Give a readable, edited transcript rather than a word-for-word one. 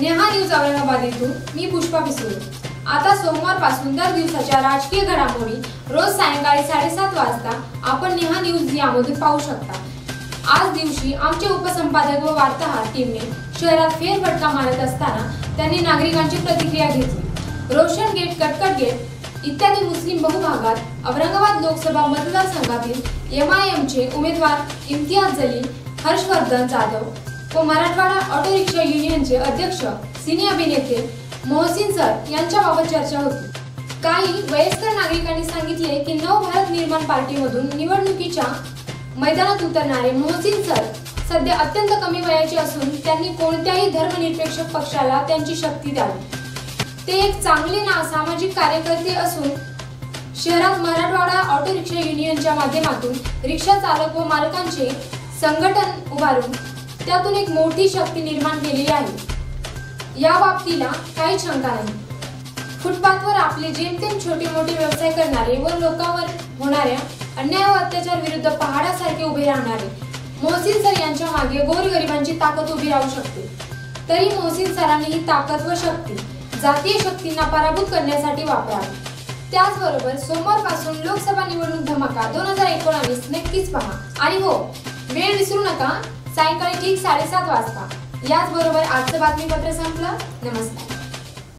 Neha news Aurangabad येथून मी पुष्पा पिसुळे। आता सोमवारपासून दर दिवसाच्या राजकीय घडामोडी रोज सायंकाळी 7:30 वाजता आपण नेहा न्यूज यामधून पाहू शकता। आज दिवशी आमचे उपसंपादक व वार्ताहर टीमने शहरात फेरफटका मारत असताना त्यांनी नागरिकांची प्रतिक्रिया घेतली। रोशन गेट, कटकट गेट इत्यादी मुस्लिम बहुभागात औरंगाबाद लोकसभा मतदारसंघातील MIMचे उमेदवार इम्तियाज जलील, हर्षवर्धन जाधव व मराठवाडा ऑटो रिक्षा युनियनचे अध्यक्ष सिने अभिनेते मोहसिन सर यांच्याबाबत चर्चा होती। काही वयस्कर नागरिकांनी सांगितले की नव भारत निर्माण पार्टीमधून निवडणुकीच्या मैदानात उतरणारे मोहसिन सर सध्या अत्यंत कमी वयाचे असून त्यांनी कोणत्याही धर्मनिरपेक्ष पक्षाला त्यांची शक्ती द्यावी। ते एक चांगले सामाजिक कार्यकर्ते असून शहरात मराठवाडा ऑटो रिक्षा युनियनच्या माध्यमातून रिक्षा चालक व मालकांचे संघटन उभारून त्यातून एक मोठी शक्ती निर्माण केलेली आहे। या बाबतीला काही शंका नाही। फुटपाथवर आपले जेमतेम छोटे मोठे व्यवसाय करणारे व लोकांवर होणाऱ्या अन्याय व अत्याचार विरुद्ध पहाडासारखे उभे राहणारे मोहसिन सर यांच्या मागे गोरगरिबांची ताकद उभी राहू शकते। तरी मोहसिन सरांनी ही ताकद व शक्ती जातीय शक्तींना पराभूत करण्यासाठी वापरावी। त्याचबरोबर सोमवारपासून लोकसभा निवडणूक धमाका 2019 नक्कीच पहा। आणि हो, वेळ विसरू नका, सायंकाळी ठीक 7:30 वाजता। याचबरोबर आजचं बातमीपत्र संपलं। नमस्कार।